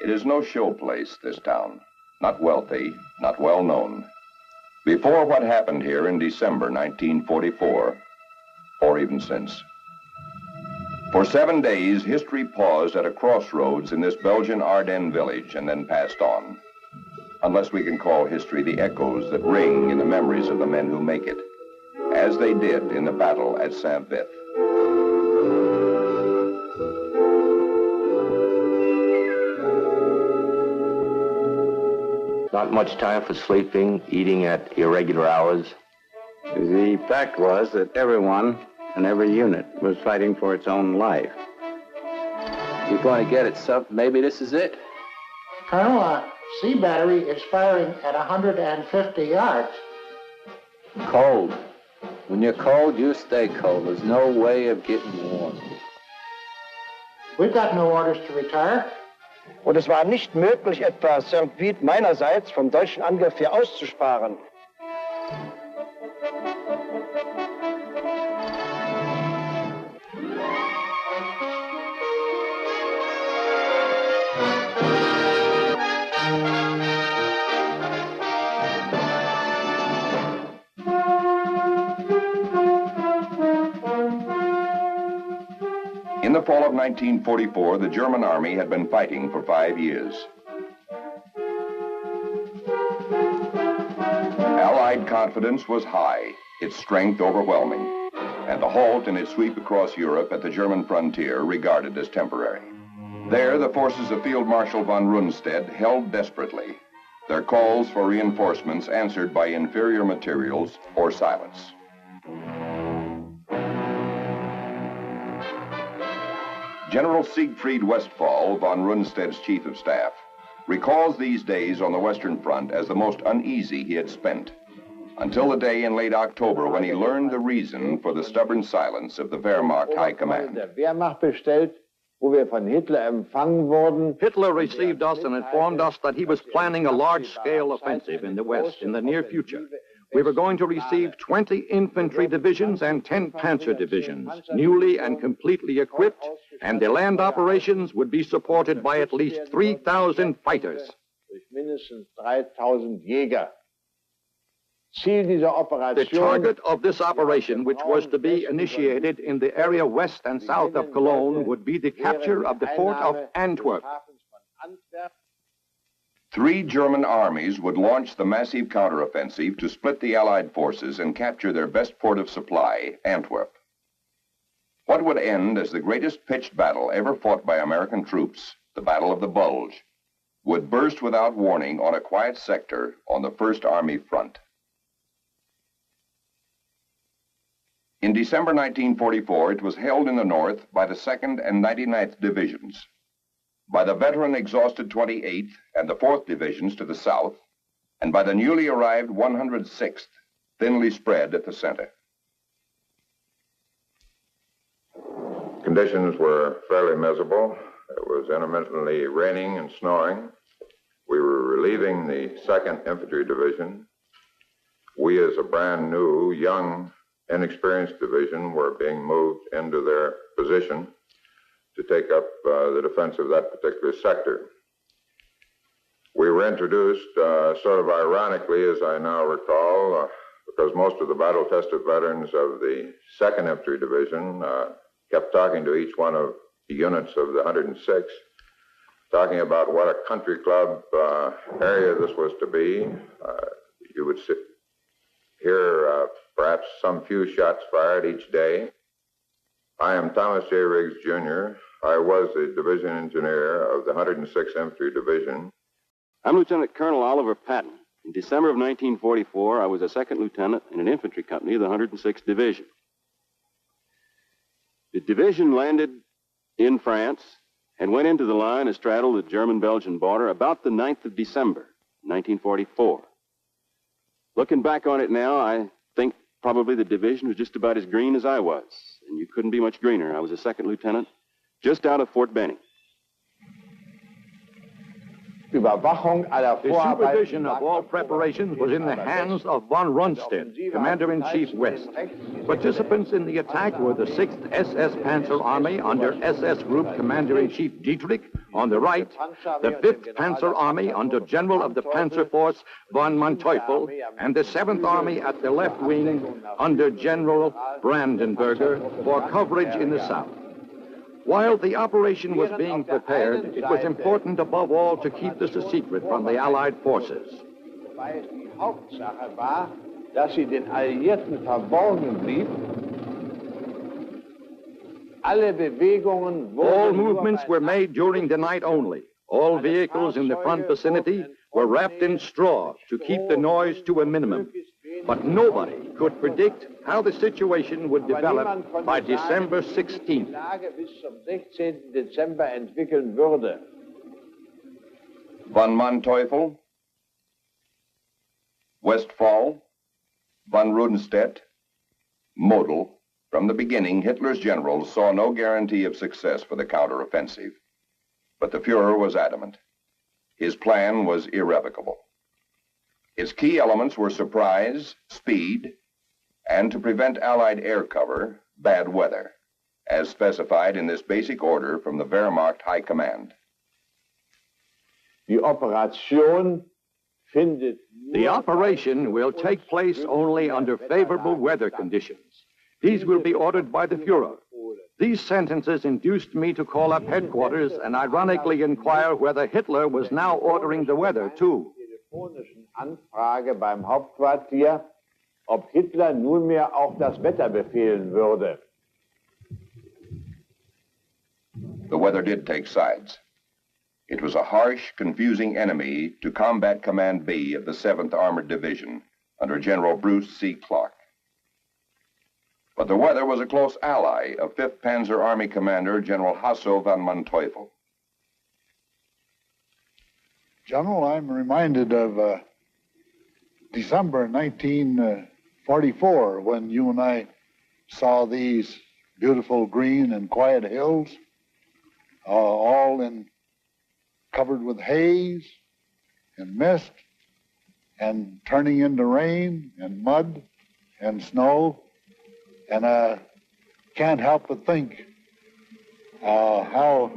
It is no show place, this town. Not wealthy, not well known. Before what happened here in December 1944, or even since. For 7 days, history paused at a crossroads in this Belgian Ardennes village and then passed on. Unless we can call history the echoes that ring in the memories of the men who make it, as they did in the battle at St Vith. Not much time for sleeping, eating at irregular hours. The fact was that everyone and every unit was fighting for its own life. You're going to get it, Sub. Maybe this is it. Colonel, C battery is firing at 150 yards. Cold. When you're cold, you stay cold. There's no way of getting warm. We've got no orders to retire. Und es war nicht möglich, etwa St Vith meinerseits vom deutschen Angriff hier auszusparen. In the fall of 1944, the German army had been fighting for 5 years. Allied confidence was high, its strength overwhelming, and the halt in its sweep across Europe at the German frontier regarded as temporary. There, the forces of Field Marshal von Runstedt held desperately, their calls for reinforcements answered by inferior materials or silence. General Siegfried Westphal, von Rundstedt's chief of staff, recalls these days on the Western Front as the most uneasy he had spent, until the day in late October when he learned the reason for the stubborn silence of the Wehrmacht High Command. Hitler received us and informed us that he was planning a large-scale offensive in the West in the near future. We were going to receive 20 infantry divisions and 10 panzer divisions, newly and completely equipped, and the land operations would be supported by at least 3,000 fighters. The target of this operation, which was to be initiated in the area west and south of Cologne, would be the capture of the port of Antwerp. 3 German armies would launch the massive counteroffensive to split the Allied forces and capture their best port of supply, Antwerp. What would end as the greatest pitched battle ever fought by American troops, the Battle of the Bulge, would burst without warning on a quiet sector on the First Army front. In December 1944, it was held in the north by the 2nd and 99th Divisions, by the veteran exhausted 28th and the 4th Divisions to the south, and by the newly arrived 106th, thinly spread at the center. Conditions were fairly miserable. It was intermittently raining and snowing. We were relieving the 2nd Infantry Division. We, as a brand new, young, inexperienced division, were being moved into their position to take up the defense of that particular sector. We were introduced sort of ironically, as I now recall, because most of the battle-tested veterans of the 2nd Infantry Division kept talking to each one of the units of the 106th, talking about what a country club area this was to be. You would hear perhaps some few shots fired each day. I am Thomas J. Riggs, Jr. I was the division engineer of the 106th Infantry Division. I'm Lieutenant Colonel Oliver Patton. In December of 1944, I was a 2nd lieutenant in an infantry company of the 106th Division. The division landed in France and went into the line and straddled the German-Belgian border about the 9th of December, 1944. Looking back on it now, I think probably the division was just about as green as I was, and you couldn't be much greener. I was a 2nd lieutenant just out of Fort Benning. supervision of all preparations was in the hands of von Runstedt, Commander-in-Chief West. Participants in the attack were the 6th SS Panzer Army under SS Group Commander-in-Chief Dietrich on the right, the 5th Panzer Army under General of the Panzer Force von Manteuffel, and the 7th Army at the left wing under General Brandenberger for coverage in the south. While the operation was being prepared, it was important above all to keep this a secret from the Allied forces. All movements were made during the night only. All vehicles in the front vicinity were wrapped in straw to keep the noise to a minimum. But nobody could predict how the situation would develop by December 16th. Von Manteuffel, Westphal, von Runstedt, Model. From the beginning, Hitler's generals saw no guarantee of success for the counteroffensive. But the Fuhrer was adamant. His plan was irrevocable. Its key elements were surprise, speed, and to prevent Allied air cover, bad weather, as specified in this basic order from the Wehrmacht High Command. The operation will take place only under favorable weather conditions. These will be ordered by the Fuhrer. These sentences induced me to call up headquarters and ironically inquire whether Hitler was now ordering the weather, too. Anfrage beim Hauptquartier, ob Hitler nunmehr auch das Wetter befehlen würde. The weather did take sides. It was a harsh, confusing enemy to Combat Command B of the 7th Armored Division under General Bruce C. Clark. But the weather was a close ally of 5th Panzer Army Commander General Hasso von Manteuffel. General, I'm reminded of December 1944 when you and I saw these beautiful green and quiet hills, all covered with haze and mist and turning into rain and mud and snow. And I can't help but think how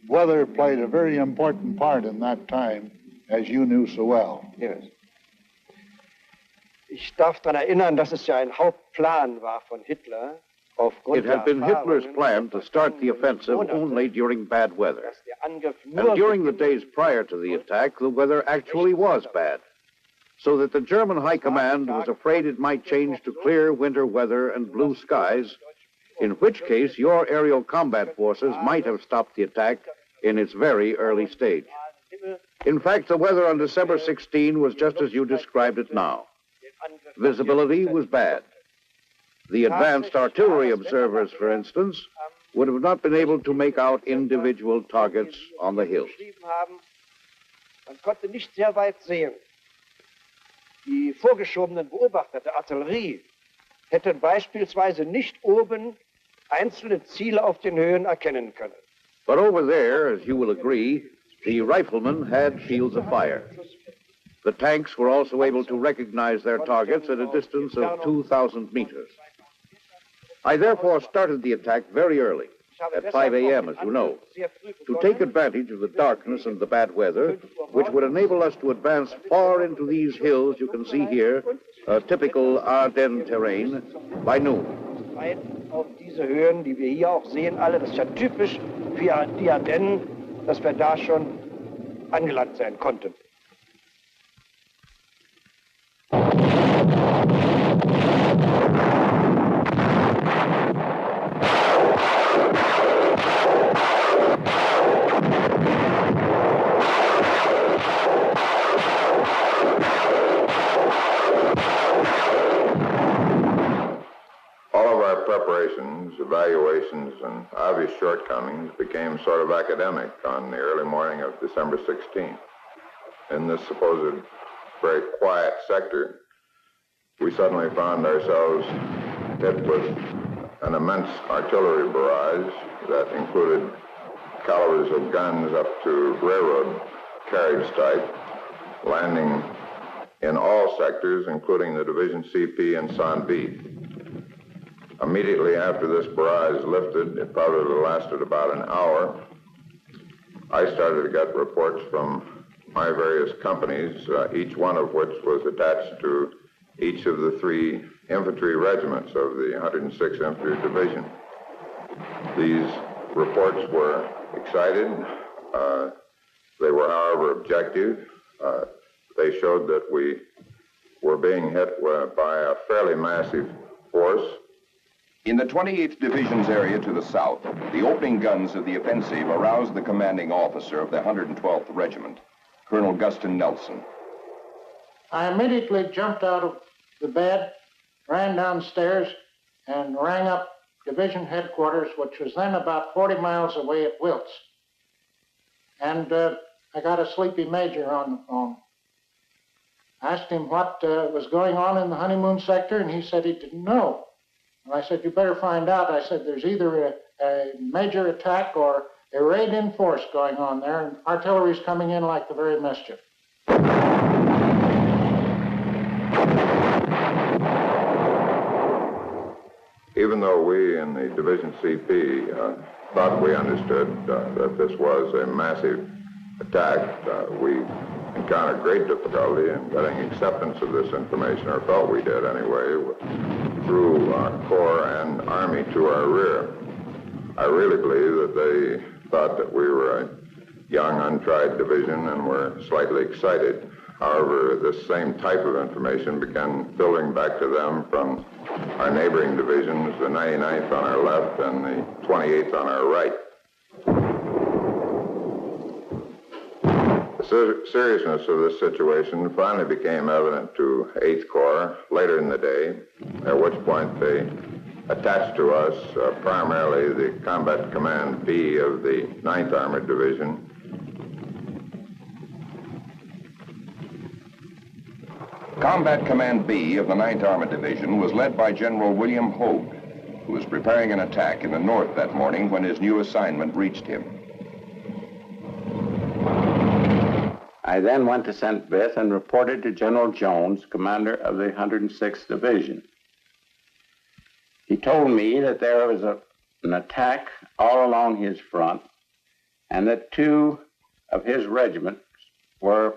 weather played a very important part in that time, as you knew so well. Yes. Ich darf daran erinnern, dass es ja ein Hauptplan war von Hitler. It had been Hitler's plan to start the offensive only during bad weather. And during the days prior to the attack, the weather actually was bad, so that the German High Command was afraid it might change to clear winter weather and blue skies, in which case your aerial combat forces might have stopped the attack in its very early stage. In fact, the weather on December 16 was just as you described it now. Visibility was bad. The advanced artillery observers, for instance, would have not been able to make out individual targets on the hills. Man konnte nicht sehr weit sehen. Die vorgeschobenen Beobachter der Artillerie hätten beispielsweise nicht oben einzelne Ziele auf den Höhen erkennen können. But over there, as you will agree, the riflemen had shields of fire. The tanks were also able to recognize their targets at a distance of 2,000 meters. I therefore started the attack very early, at 5 a.m., as you know, to take advantage of the darkness and the bad weather, which would enable us to advance far into these hills you can see here, a typical Ardennes terrain, by noon. Auf diese Höhen, die wir hier auch sehen, alle, das ist ja typisch für die Ardennen, dass wir da schon angelangt sein konnten. Preparations, evaluations, and obvious shortcomings became sort of academic on the early morning of December 16th. In this supposed very quiet sector, we suddenly found ourselves hit with an immense artillery barrage that included calibers of guns up to railroad carriage type, landing in all sectors, including the Division CP in St Vith. Immediately after this barrage lifted, it probably lasted about an hour, I started to get reports from my various companies, each one of which was attached to each of the 3 infantry regiments of the 106th Infantry Division. These reports were excited. They were, however, objective. They showed that we were being hit by a fairly massive force. In the 28th Division's area to the south, the opening guns of the offensive aroused the commanding officer of the 112th Regiment, Col Gusten Nelson. I immediately jumped out of the bed, ran downstairs, and rang up division headquarters, which was then about 40 miles away at Wiltz. And I got a sleepy major on the phone. Asked him what was going on in the honeymoon sector, and he said he didn't know. And I said, you better find out. I said, there's either a major attack or a raid-in force going on there, and artillery's coming in like the very mischief. Even though we in the Division CP thought we understood that this was a massive attack, we encountered great difficulty in getting acceptance of this information, or felt we did anyway, through our Corps and Army to our rear. I really believe that they thought that we were a young, untried division and were slightly excited. However, this same type of information began filtering back to them from our neighboring divisions, the 99th on our left and the 28th on our right. The seriousness of this situation finally became evident to 8th Corps later in the day, at which point they attached to us primarily the Combat Command B of the 9th Armored Division. Combat Command B of the 9th Armored Division was led by General William Hoge, who was preparing an attack in the north that morning when his new assignment reached him. I then went to St Vith and reported to General Jones, commander of the 106th Division. He told me that there was an attack all along his front and that 2 of his regiments were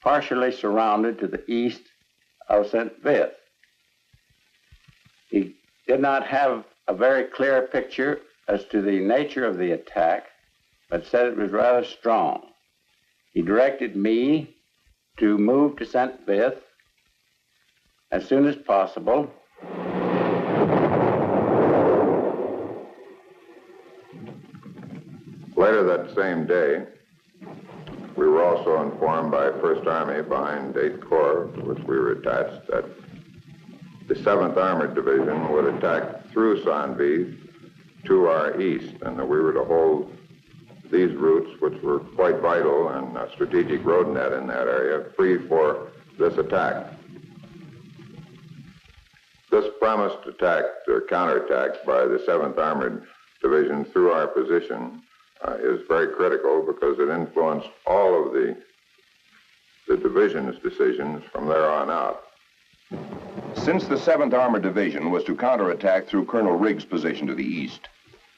partially surrounded to the east of St Vith. He did not have a very clear picture as to the nature of the attack, but said it was rather strong. He directed me to move to St Vith as soon as possible. Later that same day, we were also informed by 1st Army behind 8th Corps, to which we were attached, that the 7th Armored Division would attack through St Vith to our east, and that we were to hold these routes, which were quite vital and a strategic road net in that area, free for this attack. This promised attack, or counterattack, by the 7th Armored Division through our position is very critical because it influenced all of the division's decisions from there on out. Since the 7th Armored Division was to counterattack through Colonel Riggs' position to the east,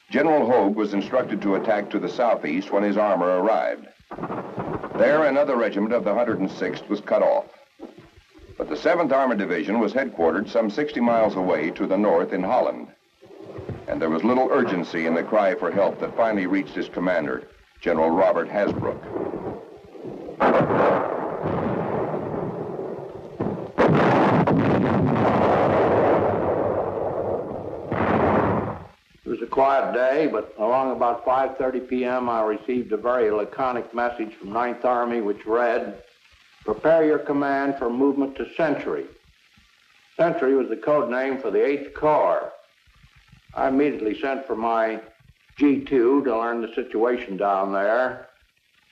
General Hoge was instructed to attack to the southeast when his armor arrived. There, another regiment of the 106th was cut off. But the 7th Armored Division was headquartered some 60 miles away to the north in Holland. And there was little urgency in the cry for help that finally reached his commander, General Robert Hasbrouk. It was a quiet day, but along about 5:30 p.m., I received a very laconic message from 9th Army, which read, "Prepare your command for movement to Century." Century was the code name for the 8th Corps. I immediately sent for my G2 to learn the situation down there,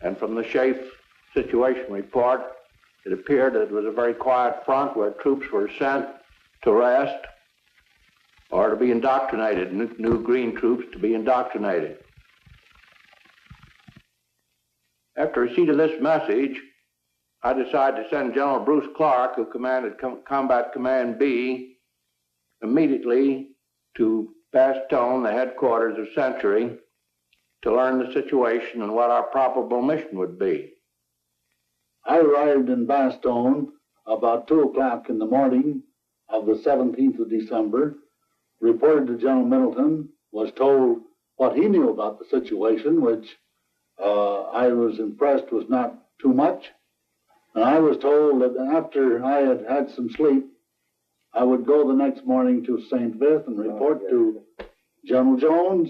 and from the Schaeff situation report, it appeared that it was a very quiet front where troops were sent to rest or to be indoctrinated, new green troops to be indoctrinated. After receipt of this message, I decided to send General Bruce Clark, who commanded Combat Command B, immediately to Bastogne, the headquarters of Century, to learn the situation and what our probable mission would be. I arrived in Bastogne about 2 o'clock in the morning of the 17th of December, reported to General Middleton, was told what he knew about the situation, which I was impressed was not too much. And I was told that after I had had some sleep, I would go the next morning to St Vith and report to General Jones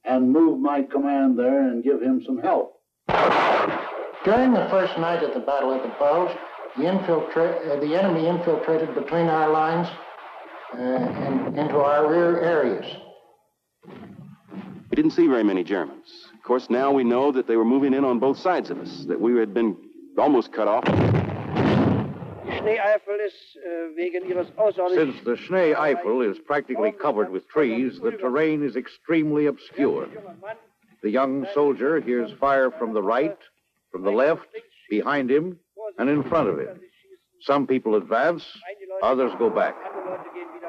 and move my command there and give him some help. During the first night of the Battle of the Bulge, the enemy infiltrated between our lines and into our rear areas. We didn't see very many Germans. Of course, now we know that they were moving in on both sides of us, that we had been almost cut off. Since the Schnee Eifel is practically covered with trees, the terrain is extremely obscure. The young soldier hears fire from the right, from the left, behind him, and in front of him. Some people advance, others go back.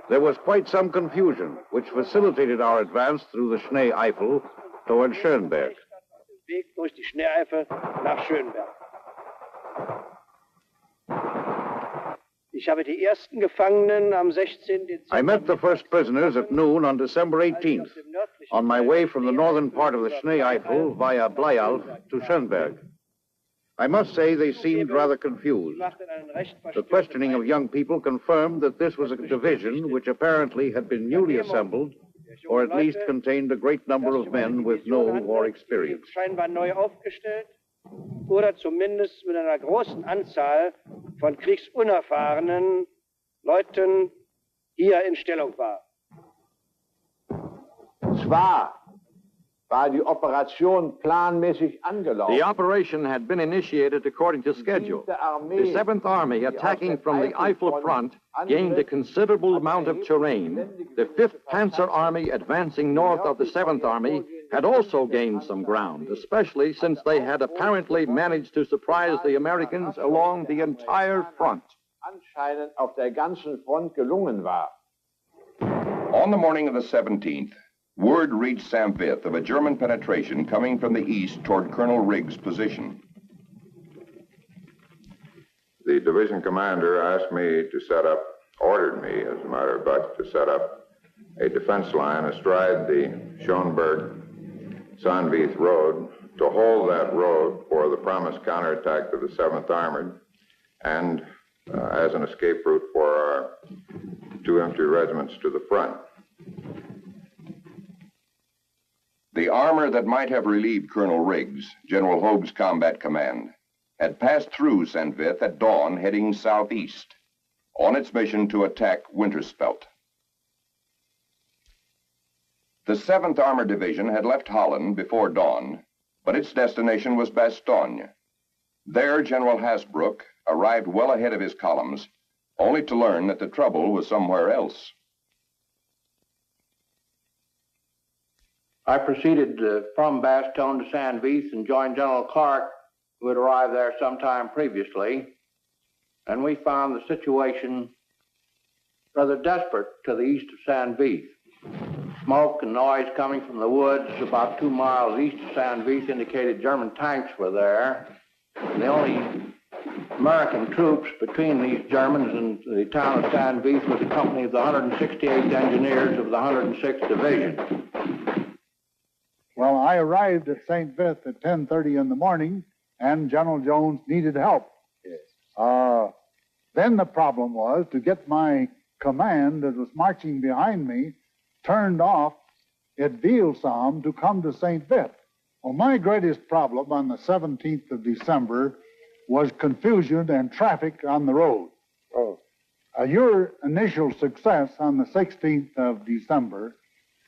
There was quite some confusion, which facilitated our advance through the Schnee Eifel toward Schönberg. I met the first prisoners at noon on December 18th, on my way from the northern part of the Schnee Eifel via Bleialf to Schönberg. I must say they seemed rather confused. The questioning of young people confirmed that this was a division which apparently had been newly assembled, or at least contained a great number of men with no war experience. Oder zumindest mit einer großen Anzahl von kriegsunerfahrenen Leuten hier in Stellung war. The operation had been initiated according to schedule. The 7th Army, attacking from the Eifel front, gained a considerable amount of terrain. The 5th Panzer Army, advancing north of the 7th Army, had also gained some ground, especially since they had apparently managed to surprise the Americans along the entire front. On the morning of the 17th, word reached St Vith of a German penetration coming from the east toward Colonel Riggs' position. The division commander asked me to ordered me, as a matter of fact, to set up a defense line astride the Schönberg-St Vith road, to hold that road for the promised counterattack of the 7th Armored, and as an escape route for our 2 infantry regiments to the front. The armor that might have relieved Colonel Riggs, General Hoge's combat command, had passed through St Vith at dawn, heading southeast, on its mission to attack Winterspelt. The 7th Armored Division had left Holland before dawn, but its destination was Bastogne. There, General Hasbrouk arrived well ahead of his columns, only to learn that the trouble was somewhere else. I proceeded from Bastogne to St Vith and joined General Clark, who had arrived there sometime previously, and we found the situation rather desperate to the east of St Vith. Smoke and noise coming from the woods about 2 miles east of St Vith indicated German tanks were there. And the only American troops between these Germans and the town of St Vith was a company of the 168th Engineers of the 106th Division. Well, I arrived at St. Vith at 10:30 in the morning, and General Jones needed help. Yes. Then the problem was to get my command that was marching behind me turned off at Wielsam to come to St. Vith. Well, my greatest problem on the 17th of December was confusion and traffic on the road. Oh. Your initial success on the 16th of December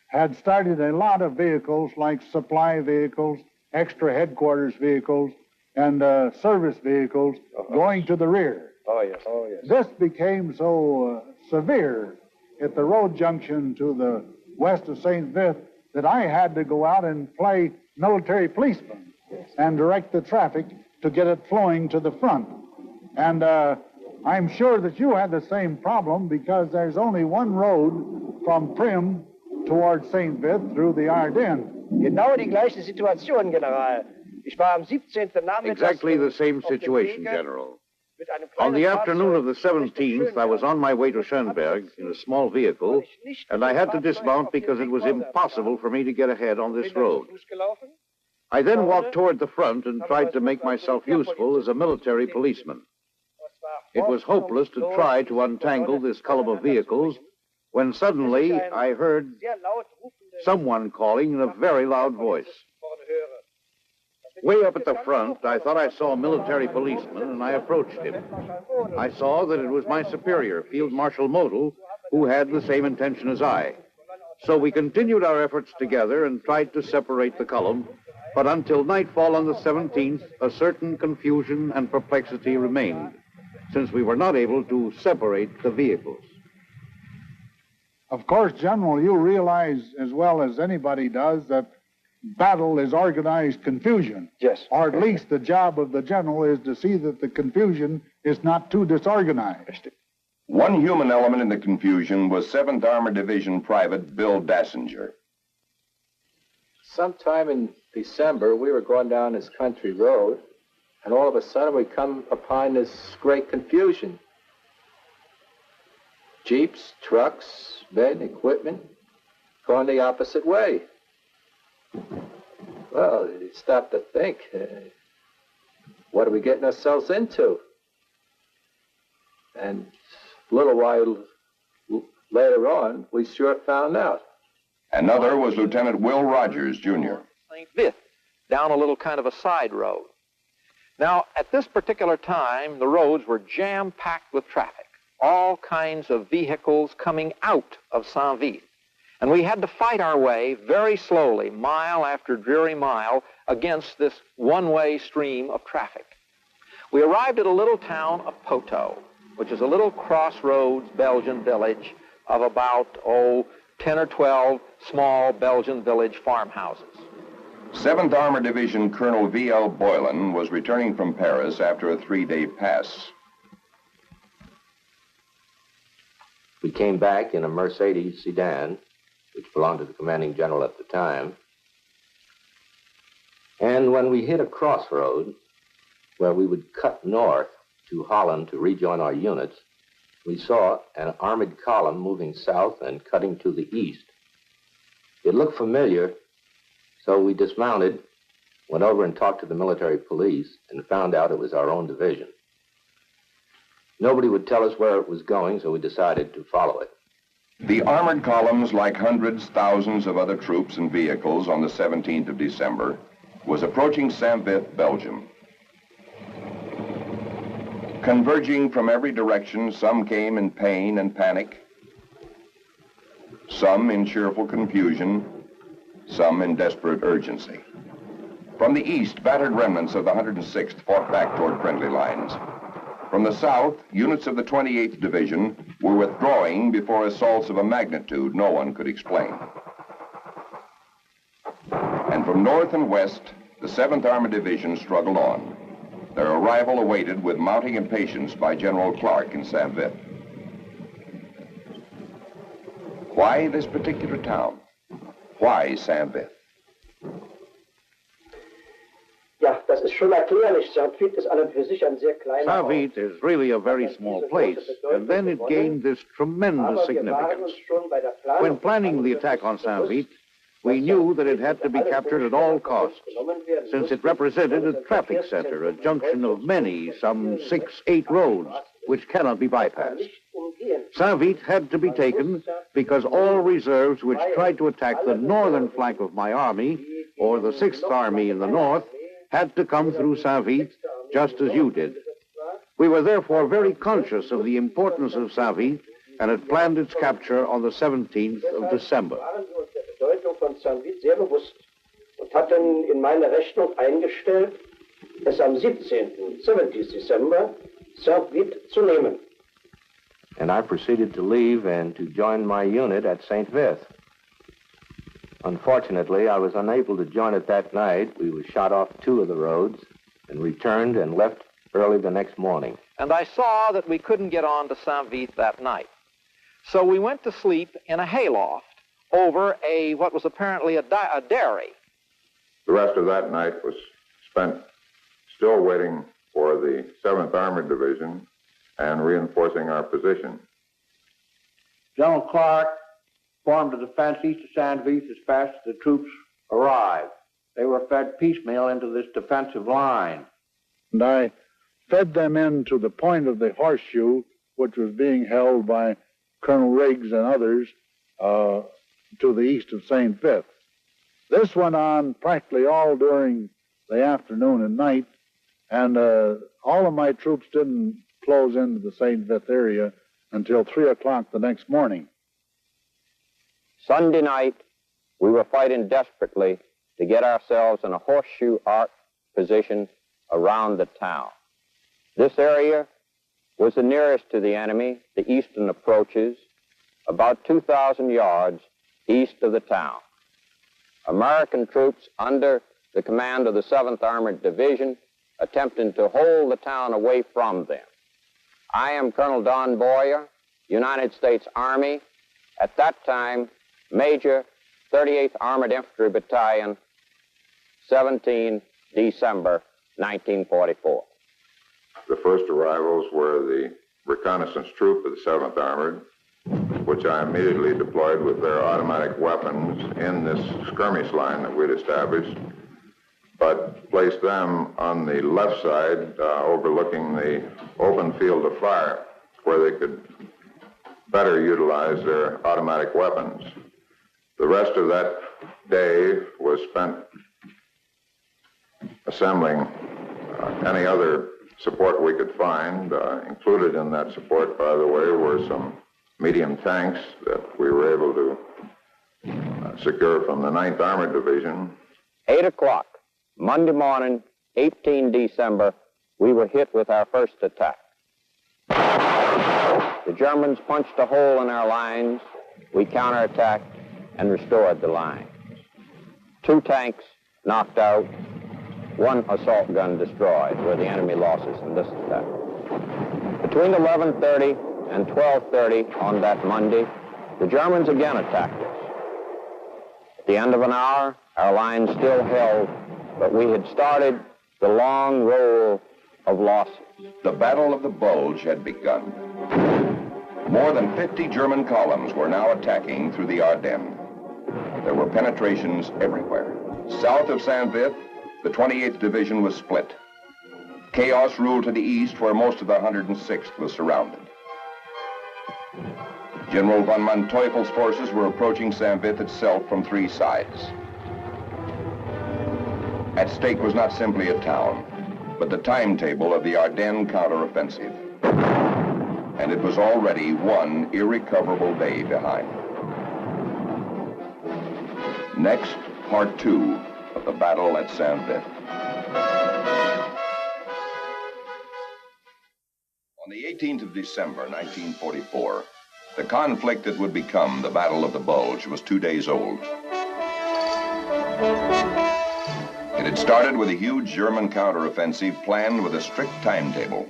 had started a lot of vehicles like supply vehicles, extra headquarters vehicles, and service vehicles going to the rear. Oh, yes. Oh, yes. This became so severe at the road junction to the west of St. Vith that I had to go out and play military policeman. and direct the traffic to get it flowing to the front. And I'm sure that you had the same problem because there's only one road from Prim towards St Vith through the Ardennes. Genau die gleiche Situation, General. Ich war am 17. Nachmittags... Exactly the same situation, General. On the afternoon of the 17th, I was on my way to Schönberg in a small vehicle, and I had to dismount because it was impossible for me to get ahead on this road. I then walked toward the front and tried to make myself useful as a military policeman. It was hopeless to try to untangle this column of vehicles when suddenly I heard someone calling in a very loud voice. Way up at the front, I thought I saw a military policeman, and I approached him. I saw that it was my superior, Field Marshal Model, who had the same intention as I. So we continued our efforts together and tried to separate the column, but until nightfall on the 17th, a certain confusion and perplexity remained, since we were not able to separate the vehicles. Of course, General, you realize as well as anybody does that battle is organized confusion. Yes. Or at least the job of the general is to see that the confusion is not too disorganized. One human element in the confusion was 7th Armored Division Private Bill Dassinger. Sometime in December, we were going down this country road, and all of a sudden we come upon this great confusion. Jeeps, trucks, men, equipment, going the opposite way. Well, you stop to think, what are we getting ourselves into? And a little while later on, we sure found out. Another was Lieutenant Will Rogers, Jr. St Vith, down a little kind of a side road. Now, at this particular time, the roads were jam-packed with traffic, all kinds of vehicles coming out of St Vith. And we had to fight our way very slowly, mile after dreary mile, against this one-way stream of traffic. We arrived at a little town of Poteau, which is a little crossroads Belgian village of about, 10 or 12 small Belgian village farmhouses. 7th Armored Division Colonel V.L. Boylan was returning from Paris after a 3-day pass. We came back in a Mercedes sedan, which belonged to the commanding general at the time. And when we hit a crossroad where we would cut north to Holland to rejoin our units, we saw an armored column moving south and cutting to the east. It looked familiar, so we dismounted, went over and talked to the military police, and found out it was our own division. Nobody would tell us where it was going, so we decided to follow it. The armored columns, like hundreds, thousands of other troops and vehicles on the 17th of December, was approaching St Vith, Belgium. Converging from every direction, some came in pain and panic, some in cheerful confusion, some in desperate urgency. From the east, battered remnants of the 106th fought back toward friendly lines. From the south, units of the 28th Division were withdrawing before assaults of a magnitude no one could explain. And from north and west, the 7th Armored Division struggled on. Their arrival awaited with mounting impatience by General Clark in St Vith. Why this particular town? Why St Vith? Ja, das ist schon erklärlich. St Vith ist an und für sich ein sehr kleiner St Vith is really a very small place, and then it gained this tremendous significance. When planning the attack on St Vith, we knew that it had to be captured at all costs, since it represented a traffic center, a junction of many, some 6, 8 roads, which cannot be bypassed. St Vith had to be taken because all reserves which tried to attack the northern flank of my army, or the 6th Army in the north, had to come through St Vith, just as you did. We were therefore very conscious of the importance of St Vith and had planned its capture on the 17th of December. Von St Vith sehr bewusst und hatten in meine Rechnung eingestellt, es am 17th December, St Vith zu nehmen. And I proceeded to leave and to join my unit at St Vith. Unfortunately, I was unable to join it that night. We were shot off 2 of the roads and returned and left early the next morning. And I saw that we couldn't get on to St Vith that night. So we went to sleep in a hayloft over what was apparently a dairy. The rest of that night was spent still waiting for the 7th Armored Division and reinforcing our position. General Clark formed a defense east of St Vith as fast as the troops arrived. They were fed piecemeal into this defensive line. And I fed them in to the point of the horseshoe, which was being held by Colonel Riggs and others to the east of St Vith. This went on practically all during the afternoon and night, and all of my troops didn't close into the St Vith area until 3 o'clock the next morning. Sunday night, we were fighting desperately to get ourselves in a horseshoe arc position around the town. This area was the nearest to the enemy, the eastern approaches, about 2,000 yards east of the town. American troops under the command of the 7th Armored Division attempting to hold the town away from them. I am Colonel Don Boyer, United States Army, at that time Major 38th Armored Infantry Battalion, 17 December 1944. The first arrivals were the reconnaissance troop of the 7th Armored, which I immediately deployed with their automatic weapons in this skirmish line that we'd established, but placed them on the left side, overlooking the open field of fire, where they could better utilize their automatic weapons. The rest of that day was spent assembling any other support we could find. Included in that support, by the way, were some medium tanks that we were able to secure from the 9th Armored Division. 8 o'clock, Monday morning, 18 December, we were hit with our first attack. The Germans punched a hole in our lines. We counterattacked and restored the line. 2 tanks knocked out, 1 assault gun destroyed were the enemy losses in this attack. Between 11:30 and 12:30 on that Monday, the Germans again attacked us. At the end of an hour, our line still held, but we had started the long roll of losses. The Battle of the Bulge had begun. More than 50 German columns were now attacking through the Ardennes. There were penetrations everywhere. South of St Vith, the 28th Division was split. Chaos ruled to the east, where most of the 106th was surrounded. General Von Manteuffel's forces were approaching St Vith itself from 3 sides. At stake was not simply a town, but the timetable of the Ardennes counteroffensive. And it was already 1 irrecoverable day behind. Next, part 2 of the battle at St Vith. On the 18th of December, 1944, the conflict that would become the Battle of the Bulge was 2 days old. It had started with a huge German counteroffensive planned with a strict timetable.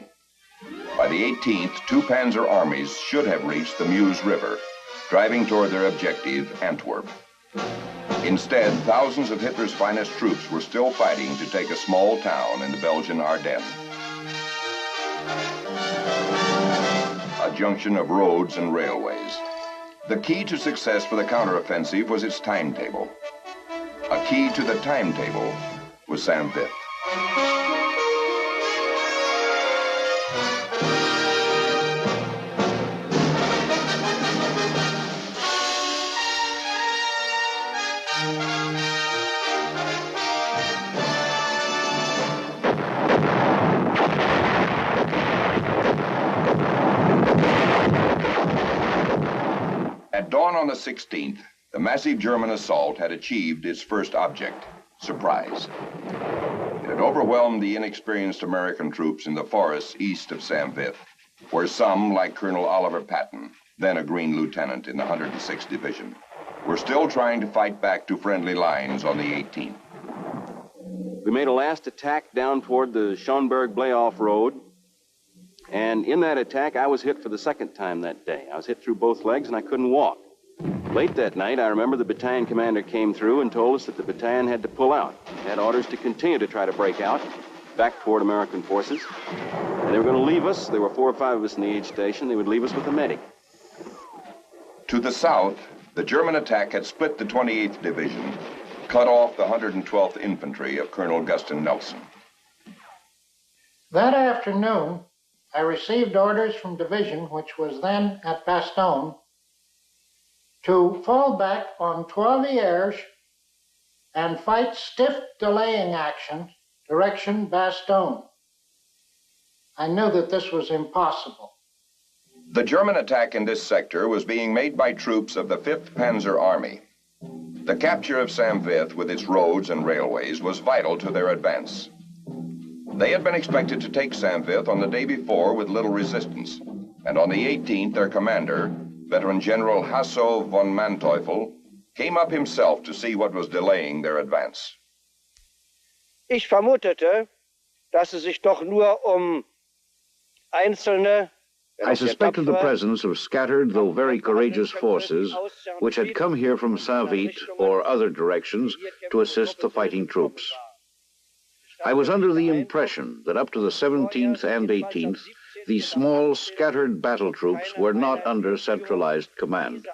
By the 18th, 2 Panzer armies should have reached the Meuse River, driving toward their objective, Antwerp. Instead, thousands of Hitler's finest troops were still fighting to take a small town in the Belgian Ardennes. A junction of roads and railways. The key to success for the counteroffensive was its timetable. A key to the timetable was St Vith. At dawn on the 16th, the massive German assault had achieved its first object, surprise. It had overwhelmed the inexperienced American troops in the forests east of St Vith, where some, like Colonel Oliver Patton, then a Green lieutenant in the 106th Division, were still trying to fight back to friendly lines on the 18th. We made a last attack down toward the Schonberg-Blayoff Road, and in that attack, I was hit for the second time that day. I was hit through both legs, and I couldn't walk. Late that night, I remember the battalion commander came through and told us that the battalion had to pull out. They had orders to continue to try to break out back toward American forces, and they were going to leave us. There were 4 or 5 of us in the aid station. They would leave us with a medic. To the south, the German attack had split the 28th Division, cut off the 112th Infantry of Col Gusten Nelson. That afternoon, I received orders from division, which was then at Bastogne, to fall back on Trois-Vierges and fight stiff delaying action, direction Bastogne. I knew that this was impossible. The German attack in this sector was being made by troops of the 5th Panzer Army. The capture of St Vith with its roads and railways was vital to their advance. They had been expected to take St Vith on the day before with little resistance, and on the 18th, their commander, veteran General Hasso von Manteuffel, came up himself to see what was delaying their advance. Ich vermutete, dass es sich doch nur einzelne. I suspected the presence of scattered, though very courageous forces, which had come here from St Vith or other directions to assist the fighting troops. I was under the impression that up to the 17th and 18th, these small, scattered battle troops were not under centralized command.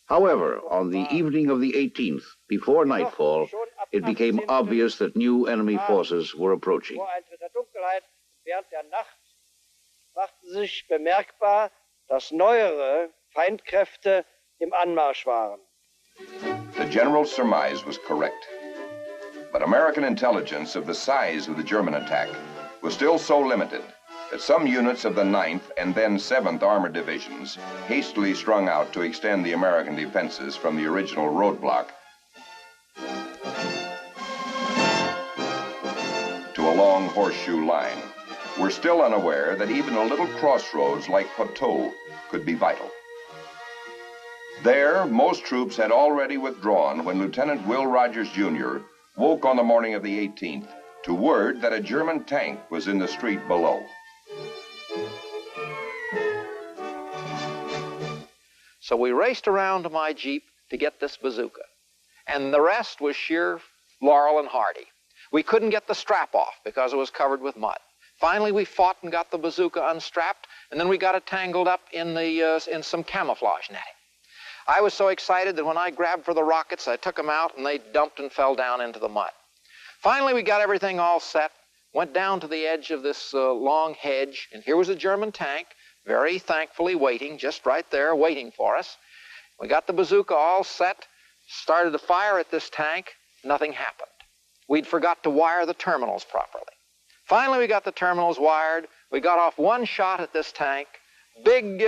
However, on the evening of the 18th, before nightfall, it became obvious that new enemy forces were approaching. Machte sich bemerkbar, dass neuere Feindkräfte im Anmarsch waren. The general's surmise was correct. But American intelligence of the size of the German attack was still so limited that some units of the 9th and then 7th Armored Divisions hastily strung out to extend the American defenses from the original roadblock to a long horseshoe line, were still unaware that even a little crossroads like Poteau could be vital. There, most troops had already withdrawn when Lieutenant Will Rogers, Jr. woke on the morning of the 18th to word that a German tank was in the street below. So we raced around to my Jeep to get this bazooka, and the rest was sheer Laurel and Hardy. We couldn't get the strap off because it was covered with mud. Finally, we fought and got the bazooka unstrapped, and then we got it tangled up in some camouflage netting. I was so excited that when I grabbed for the rockets, I took them out, and they dumped and fell down into the mud. Finally, we got everything all set, went down to the edge of this long hedge, and here was a German tank, very thankfully waiting, just right there, waiting for us. We got the bazooka all set, started to fire at this tank. Nothing happened. We'd forgot to wire the terminals properly. Finally, we got the terminals wired. We got off one shot at this tank. Big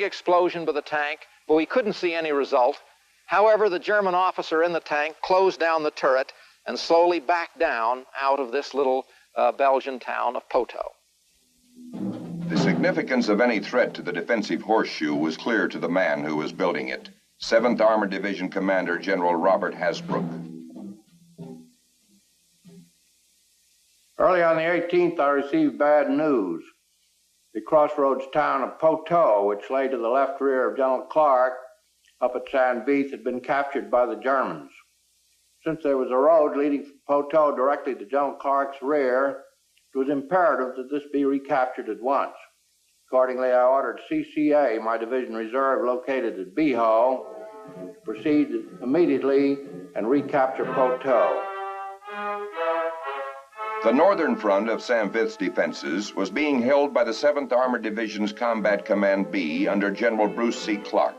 explosion by the tank, but we couldn't see any result. However, the German officer in the tank closed down the turret and slowly backed down out of this little Belgian town of Poteau. The significance of any threat to the defensive horseshoe was clear to the man who was building it, 7th Armored Division Commander General Robert Hasbrouk. Early on the 18th, I received bad news. The crossroads town of Poteau, which lay to the left rear of General Clark, up at St Vith, had been captured by the Germans. Since there was a road leading from Poteau directly to General Clark's rear, it was imperative that this be recaptured at once. Accordingly, I ordered CCA, my division reserve located at Biho, to proceed immediately and recapture Poteau. The northern front of St Vith's defenses was being held by the 7th Armored Division's Combat Command B under General Bruce C. Clark.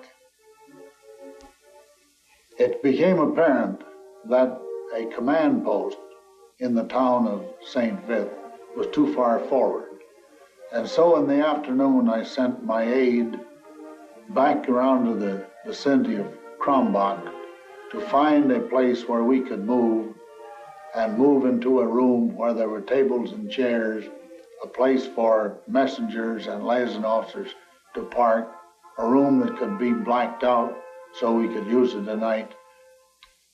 It became apparent that a command post in the town of St Vith was too far forward. And so in the afternoon, I sent my aide back around to the vicinity of Krombach to find a place where we could move into a room where there were tables and chairs, a place for messengers and liaison officers to park, a room that could be blacked out so we could use it at night.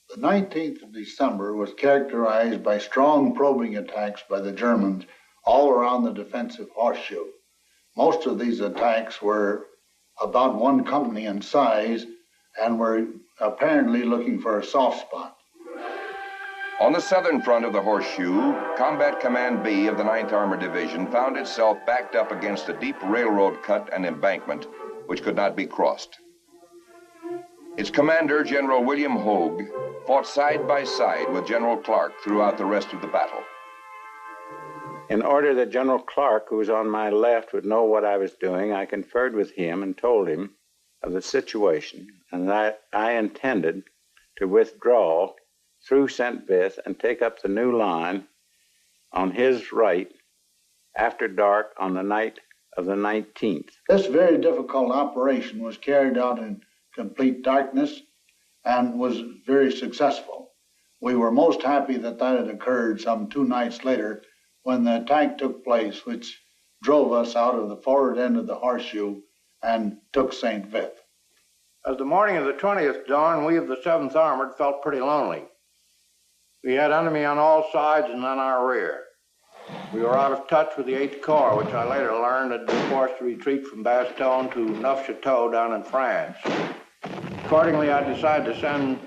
The 19th of December was characterized by strong probing attacks by the Germans all around the defensive horseshoe. Most of these attacks were about one company in size and were apparently looking for a soft spot. On the southern front of the horseshoe, Combat Command B of the 9th Armored Division found itself backed up against a deep railroad cut and embankment which could not be crossed. Its commander, General William Hoge, fought side by side with General Clark throughout the rest of the battle. In order that General Clark, who was on my left, would know what I was doing, I conferred with him and told him of the situation and that I intended to withdraw through St Vith and take up the new line on his right after dark on the night of the 19th. This very difficult operation was carried out in complete darkness and was very successful. We were most happy that that had occurred some 2 nights later when the attack took place, which drove us out of the forward end of the horseshoe and took St Vith. As the morning of the 20th dawned, we of the 7th Armored felt pretty lonely. We had enemy on all sides and on our rear. We were out of touch with the 8th Corps, which I later learned had been forced to retreat from Bastogne to Neufchâteau down in France. Accordingly, I decided to send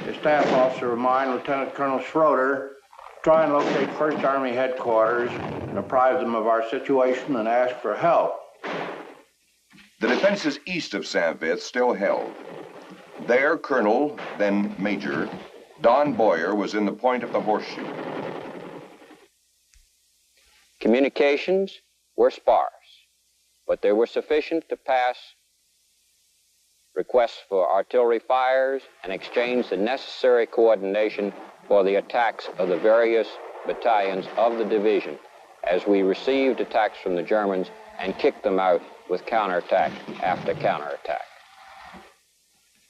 a staff officer of mine, Lieutenant Colonel Schroeder, to try and locate 1st Army headquarters and apprise them of our situation and ask for help. The defenses east of St Vith still held. There, Colonel, then Major, Don Boyer was in the point of the horseshoe. Communications were sparse, but they were sufficient to pass requests for artillery fires and exchange the necessary coordination for the attacks of the various battalions of the division as we received attacks from the Germans and kicked them out with counterattack after counterattack.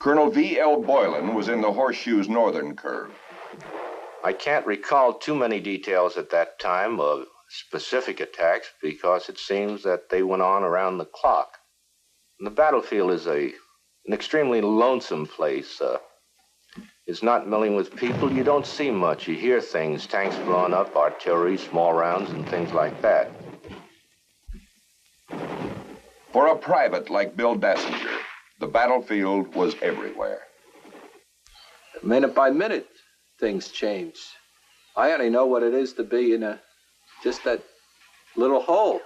Colonel V.L. Boylan was in the horseshoe's northern curve. I can't recall too many details at that time of specific attacks because it seems that they went on around the clock. And the battlefield is an extremely lonesome place. It's not milling with people. You don't see much. You hear things, tanks blowing up, artillery, small rounds, and things like that. For a private like Bill Dassinger, the battlefield was everywhere. Minute by minute, things change. I only know what it is to be in just that little hole.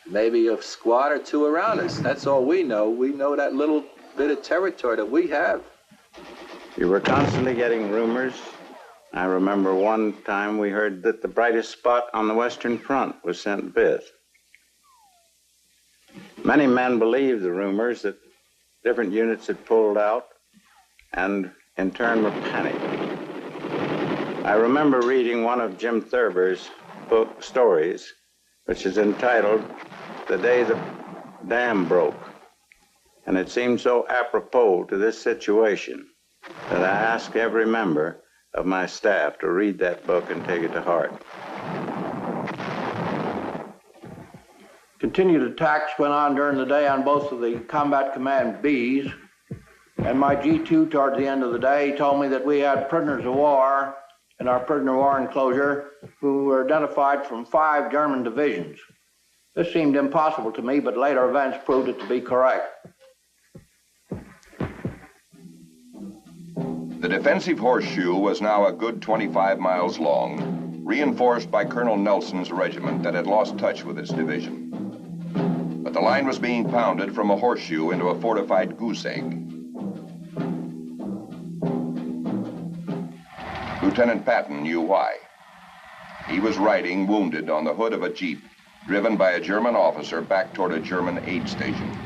Maybe a squad or two around us. That's all we know. We know that little bit of territory that we have. You were constantly getting rumors. I remember one time we heard that the brightest spot on the Western Front was St Vith. Many men believed the rumors that different units had pulled out and in turn were panicked. I remember reading one of Jim Thurber's book stories, which is entitled The Day the Dam Broke. And it seemed so apropos to this situation that I asked every member of my staff to read that book and take it to heart. Continued attacks went on during the day on both of the Combat Command Bs, and my G2 towards the end of the day told me that we had prisoners of war in our prisoner of war enclosure who were identified from 5 German divisions. This seemed impossible to me, but later events proved it to be correct. The defensive horseshoe was now a good 25 miles long, reinforced by Colonel Nelson's regiment that had lost touch with its division. But the line was being pounded from a horseshoe into a fortified goose egg. Lieutenant Patton knew why. He was riding wounded on the hood of a jeep, driven by a German officer back toward a German aid station.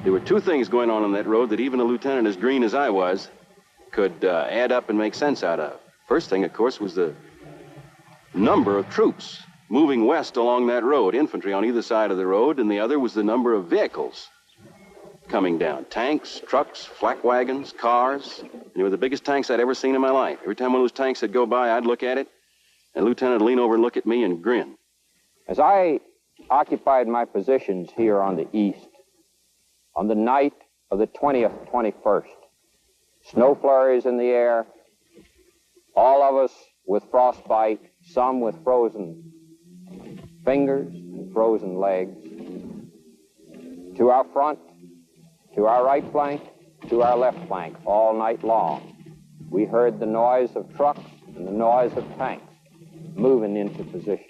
There were 2 things going on that road that even a lieutenant as green as I was could add up and make sense out of. First thing, of course, was the number of troops moving west along that road, infantry on either side of the road, and the other was the number of vehicles coming down. Tanks, trucks, flak wagons, cars. And they were the biggest tanks I'd ever seen in my life. Every time one of those tanks would go by, I'd look at it, and the lieutenant would lean over and look at me and grin. As I occupied my positions here on the east, on the night of the 20th, 21st. Snow flurries in the air, all of us with frostbite, some with frozen fingers and frozen legs. To our front, to our right flank, to our left flank, all night long, we heard the noise of trucks and the noise of tanks moving into position.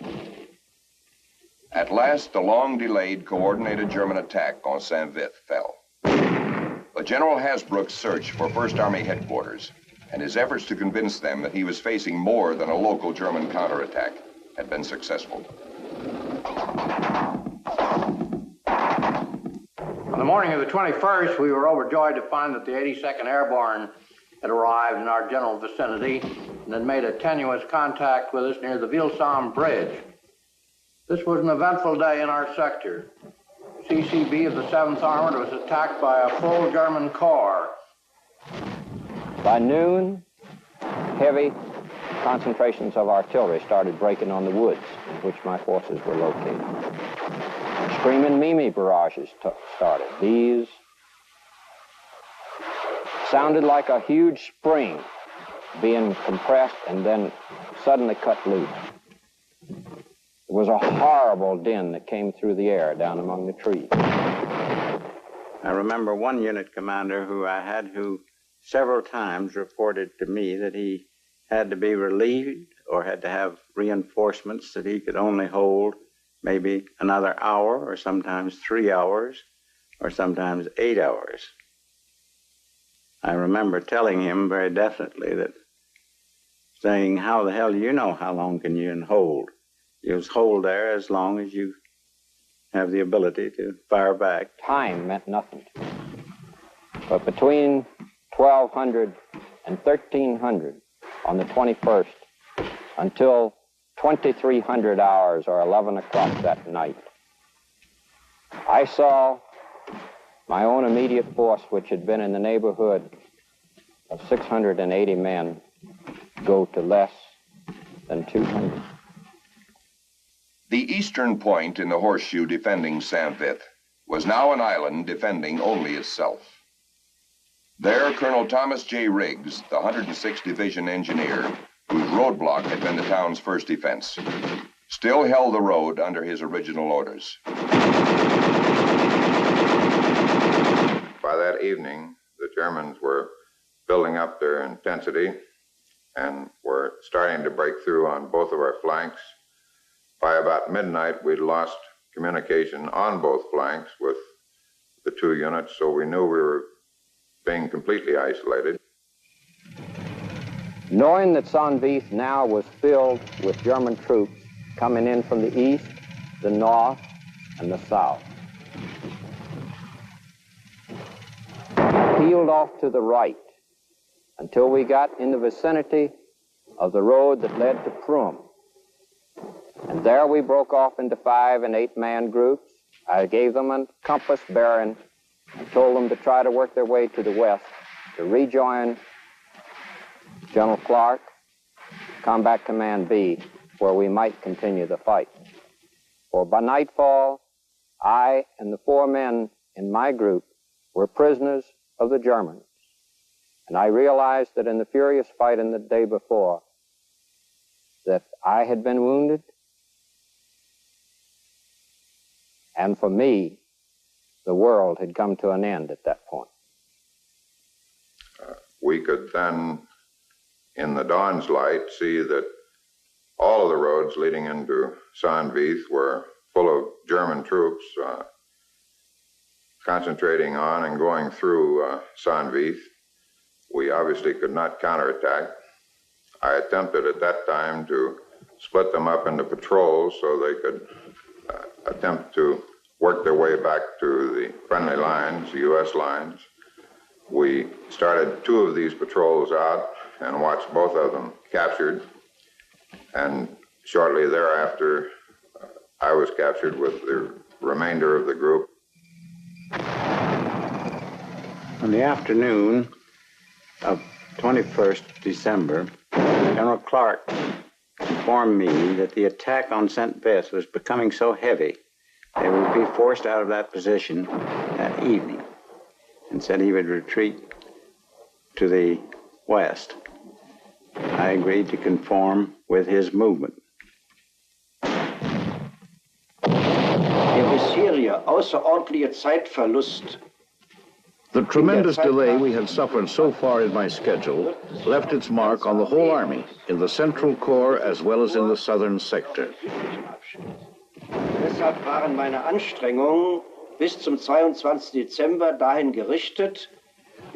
At last, the long-delayed, coordinated German attack on St Vith fell. But General Hasbrouk's search for First Army headquarters and his efforts to convince them that he was facing more than a local German counterattack had been successful. On the morning of the 21st, we were overjoyed to find that the 82nd Airborne had arrived in our general vicinity and had made a tenuous contact with us near the Vilsam Bridge. This was an eventful day in our sector. CCB of the 7th Armored was attacked by a full German corps. By noon, heavy concentrations of artillery started breaking on the woods in which my forces were located. Screaming Mimi barrages started. These sounded like a huge spring being compressed and then suddenly cut loose. It was a horrible din that came through the air down among the trees. I remember one unit commander who I had who several times reported to me that he had to be relieved or had to have reinforcements that he could only hold maybe another hour or sometimes 3 hours or sometimes 8 hours. I remember telling him very definitely that, saying, how the hell do you know how long can you hold? You just hold there as long as you have the ability to fire back. Time meant nothing to me. But between 1200 and 1300 on the 21st until 2300 hours or 11 o'clock that night, I saw my own immediate force, which had been in the neighborhood of 680 men, go to less than 200. The eastern point in the horseshoe defending St Vith was now an island defending only itself. There, Colonel Thomas J. Riggs, the 106th Division engineer, whose roadblock had been the town's first defense, still held the road under his original orders. By that evening, the Germans were building up their intensity and were starting to break through on both of our flanks. By about midnight, we'd lost communication on both flanks with the two units, so we knew we were being completely isolated. Knowing that St Vith now was filled with German troops coming in from the east, the north, and the south, we peeled off to the right until we got in the vicinity of the road that led to Prum. And there we broke off into 5- and 8-man groups. I gave them a compass bearing and told them to try to work their way to the west to rejoin General Clark, Combat Command B, where we might continue the fight. For by nightfall, I and the 4 men in my group were prisoners of the Germans. And I realized that in the furious fight in the day before, that I had been wounded. And for me, the world had come to an end at that point. We could then, in the dawn's light, see that all of the roads leading into St Vith were full of German troops concentrating on and going through St Vith. We obviously could not counterattack. I attempted at that time to split them up into patrols so they could attempt to work their way back to the friendly lines, the U.S. lines. We started 2 of these patrols out and watched both of them captured. And shortly thereafter, I was captured with the remainder of the group. On the afternoon of 21st December, General Clark informed me that the attack on St Vith was becoming so heavy they would be forced out of that position that evening. and said he would retreat to the west. I agreed to conform with his movement. Der bisherige außerordentliche Zeitverlust. The tremendous delay we had suffered so far in my schedule left its mark on the whole army, in the Central Corps as well as in the southern sector. Deshalb waren meine Anstrengungen bis zum 22. Dezember dahin gerichtet.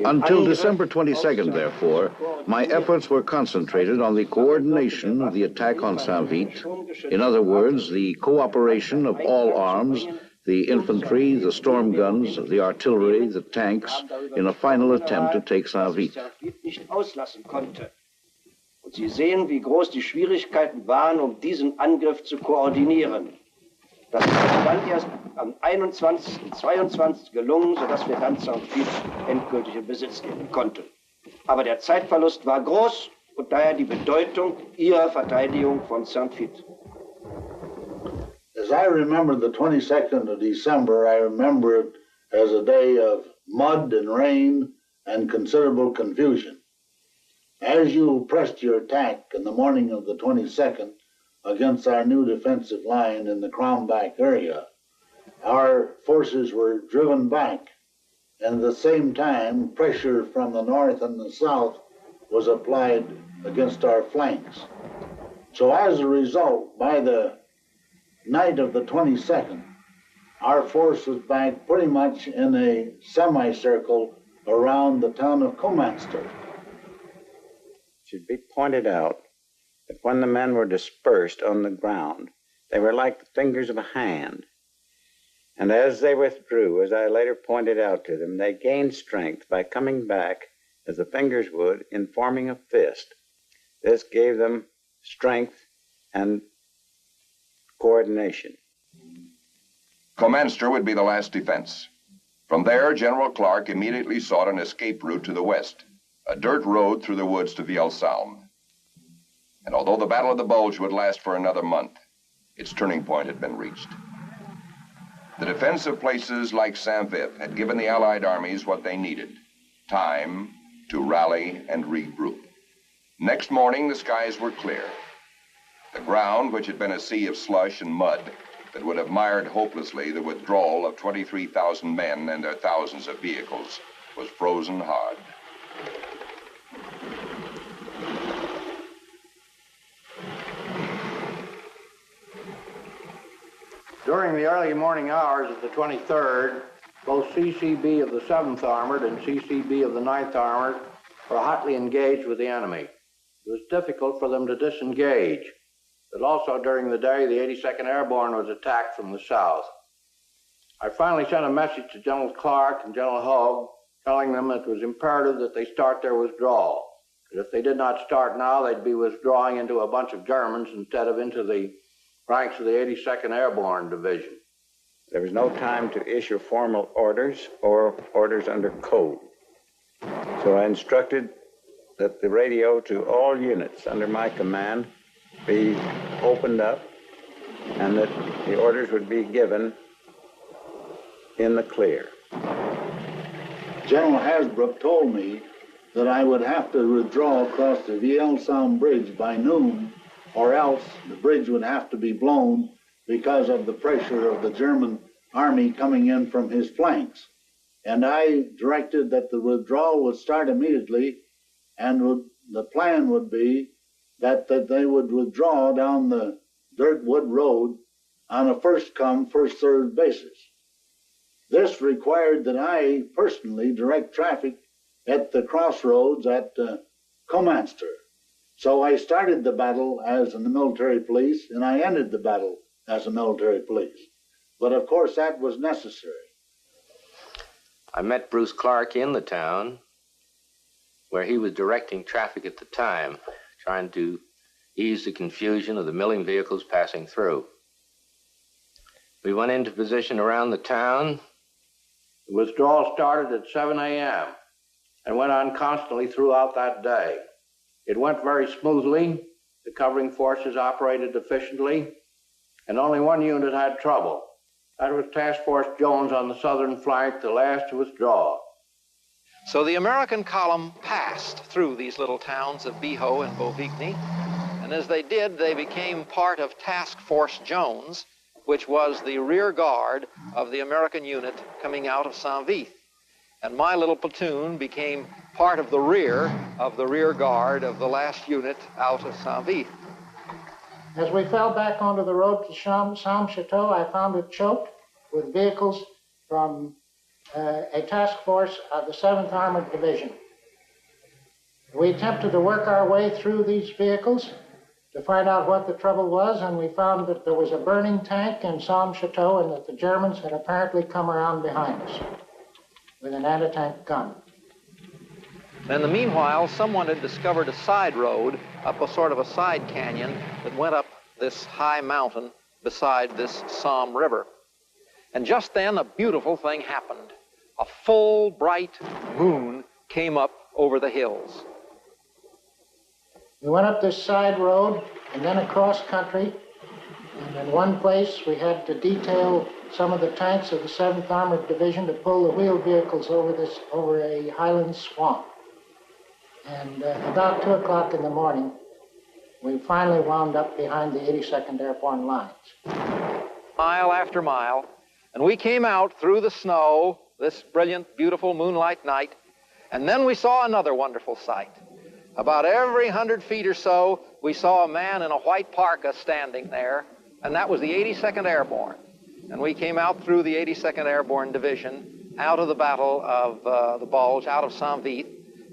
Until December 22nd, therefore, my efforts were concentrated on the coordination of the attack on St Vith. In other words, the cooperation of all arms, the infantry, the storm guns, the artillery, the tanks, in a final attempt to take St Vith. Und Sie sehen, wie groß die Schwierigkeiten waren, diesen Angriff zu koordinieren. Das ist dann erst am 21. und 22. gelungen, sodass wir dann St Vith endgültig in Besitz nehmen konnten. Aber der Zeitverlust war groß und daher die Bedeutung Ihrer Verteidigung von St Vith. As I remember the 22nd of December, I remember it as a day of mud and rain and considerable confusion. As you pressed your attack in the morning of the 22nd against our new defensive line in the Kronbach area, our forces were driven back, and at the same time, pressure from the north and the south was applied against our flanks. So as a result, by the night of the 22nd, our force was back pretty much in a semicircle around the town of Comanster. It should be pointed out that when the men were dispersed on the ground, they were like the fingers of a hand. And as they withdrew, as I later pointed out to them, they gained strength by coming back as the fingers would in forming a fist. This gave them strength and coordination. Comanster would be the last defense. From there, General Clark immediately sought an escape route to the west, a dirt road through the woods to Vielsalm. And although the Battle of the Bulge would last for another month, its turning point had been reached. The defense of places like St Vith had given the Allied armies what they needed, time to rally and regroup. Next morning, the skies were clear. The ground, which had been a sea of slush and mud that would have mired hopelessly the withdrawal of 23,000 men and their thousands of vehicles, was frozen hard. During the early morning hours of the 23rd, both CCB of the 7th Armored and CCB of the 9th Armored were hotly engaged with the enemy. It was difficult for them to disengage, but also during the day, the 82nd Airborne was attacked from the south. I finally sent a message to General Clark and General Hoge, telling them it was imperative that they start their withdrawal. That if they did not start now, they'd be withdrawing into a bunch of Germans instead of into the ranks of the 82nd Airborne Division. There was no time to issue formal orders or orders under code. So I instructed that the radio to all units under my command be opened up and that the orders would be given in the clear. General Hasbrouk told me that I would have to withdraw across the Vielsalm Bridge by noon, or else the bridge would have to be blown because of the pressure of the German army coming in from his flanks. And I directed that the withdrawal would start immediately, and the plan would be that they would withdraw down the dirt wood road on a first-come, first-served basis. This required that I personally direct traffic at the crossroads at Comanster. So I started the battle as a military police, and I ended the battle as a military police. But of course, that was necessary. I met Bruce Clark in the town, where he was directing traffic at the time, trying to ease the confusion of the milling vehicles passing through. We went into position around the town. The withdrawal started at 7 a.m. and went on constantly throughout that day. It went very smoothly. The covering forces operated efficiently, and only one unit had trouble. That was Task Force Jones on the southern flank, the last to withdraw. So the American column passed through these little towns of Biho and Bovigny, and as they did, they became part of Task Force Jones, which was the rear guard of the American unit coming out of St Vith. And my little platoon became part of the rear guard of the last unit out of St Vith. As we fell back onto the road to Chateau, I found it choked with vehicles from a task force of the 7th Armored Division. We attempted to work our way through these vehicles to find out what the trouble was, and we found that there was a burning tank in Chateau and that the Germans had apparently come around behind us with an anti-tank gun. In the meanwhile, someone had discovered a side road up a sort of a side canyon that went up this high mountain beside this Somme River. And just then, a beautiful thing happened. A full, bright moon came up over the hills. We went up this side road and then across country, and in one place we had to detail some of the tanks of the 7th Armored Division to pull the wheeled vehicles over a highland swamp. And about 2 o'clock in the morning, we finally wound up behind the 82nd Airborne lines. Mile after mile, and we came out through the snow, this brilliant, beautiful moonlight night, and then we saw another wonderful sight. About every 100 feet or so, we saw a man in a white parka standing there, and that was the 82nd Airborne. And we came out through the 82nd Airborne Division, out of the Battle of the Bulge, out of St Vith,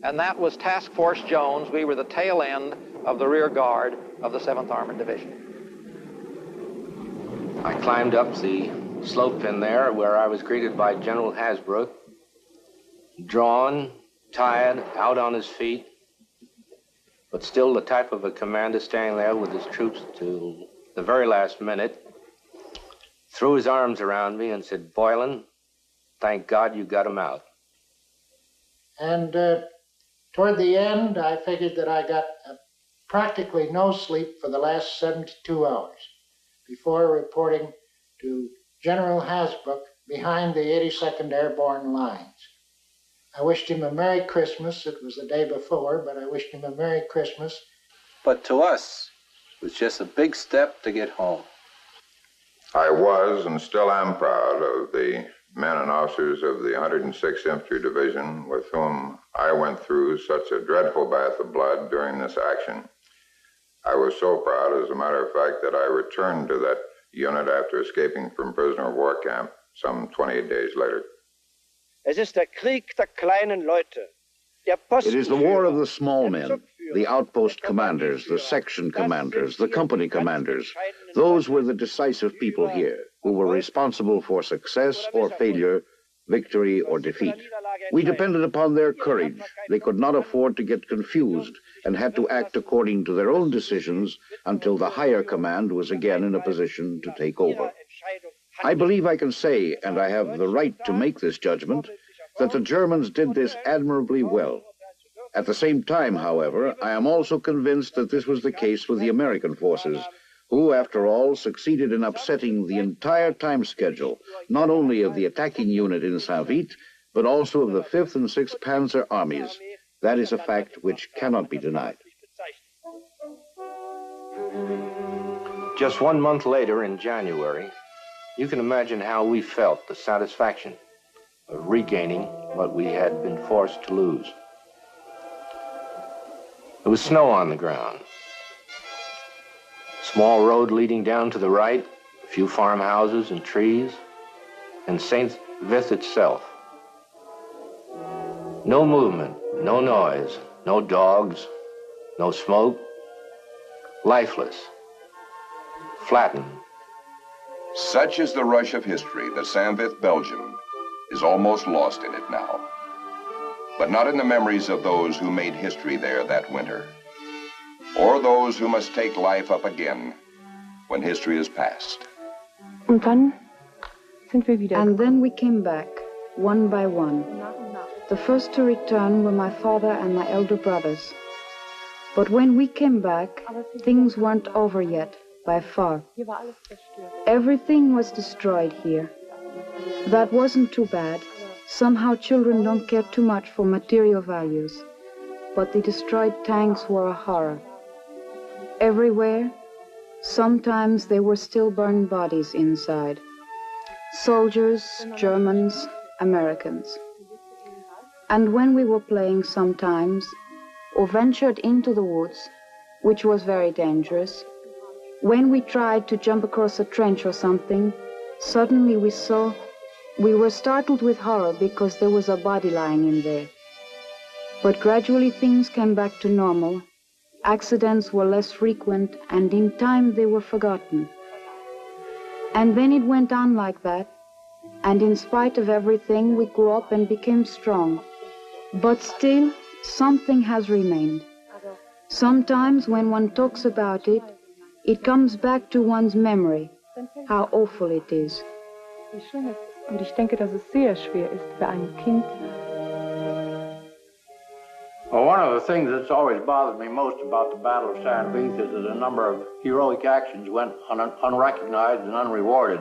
and that was Task Force Jones. We were the tail end of the rear guard of the 7th Armored Division. I climbed up the slope in there where I was greeted by General Hasbrouk, drawn, tired, out on his feet, but still the type of a commander standing there with his troops till the very last minute, threw his arms around me and said, "Boylan, thank God you got him out." And toward the end, I figured that I got practically no sleep for the last 72 hours before reporting to General Hasbrouk behind the 82nd Airborne lines. I wished him a Merry Christmas. It was the day before, but I wished him a Merry Christmas. But to us, it was just a big step to get home. I was and still am proud of the men and officers of the 106th Infantry Division with whom I went through such a dreadful bath of blood during this action. I was so proud, as a matter of fact, that I returned to that unit after escaping from prisoner of war camp some 28 days later. Es ist der Krieg der kleinen Leute. It is the war of the small men, the outpost commanders, the section commanders, the company commanders. Those were the decisive people here, who were responsible for success or failure, victory or defeat. We depended upon their courage. They could not afford to get confused and had to act according to their own decisions until the higher command was again in a position to take over. I believe I can say, and I have the right to make this judgment, that the Germans did this admirably well. At the same time, however, I am also convinced that this was the case with the American forces, who, after all, succeeded in upsetting the entire time schedule, not only of the attacking unit in St Vith, but also of the 5th and 6th Panzer armies. That is a fact which cannot be denied. Just 1 month later, in January, you can imagine how we felt, the satisfaction of regaining what we had been forced to lose. There was snow on the ground. Small road leading down to the right, a few farmhouses and trees, and St Vith itself. No movement, no noise, no dogs, no smoke, lifeless, flattened. Such is the rush of history that St Vith, Belgium, is almost lost in it now. But not in the memories of those who made history there that winter, or those who must take life up again when history is past. And then we came back, one by one. The first to return were my father and my elder brothers. But when we came back, things weren't over yet, by far. Everything was destroyed here. That wasn't too bad. Somehow children don't care too much for material values, but the destroyed tanks were a horror. Everywhere, sometimes there were still burned bodies inside. Soldiers, Germans, Americans. And when we were playing sometimes, or ventured into the woods, which was very dangerous, when we tried to jump across a trench or something, suddenly we were startled with horror because there was a body lying in there. But gradually things came back to normal. Accidents were less frequent, and in time they were forgotten. And then it went on like that, and in spite of everything, we grew up and became strong. But still, something has remained. Sometimes when one talks about it, it comes back to one's memory, how awful it is. Und ich denke, dass es sehr schwer ist für ein Kind. Well, one of the things that's always bothered me most about the Battle of St Vith is that a number of heroic actions went unrecognized and unrewarded.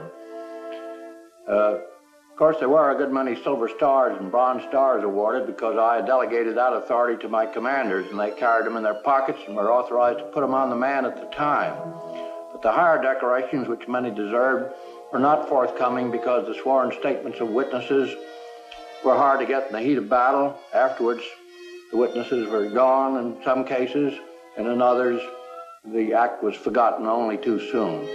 Of course, there were a good many silver stars and bronze stars awarded because I delegated that authority to my commanders, and they carried them in their pockets and were authorized to put them on the man at the time. But the higher decorations, which many deserved, were not forthcoming because the sworn statements of witnesses were hard to get in the heat of battle. Afterwards, the witnesses were gone in some cases, and in others, the act was forgotten only too soon.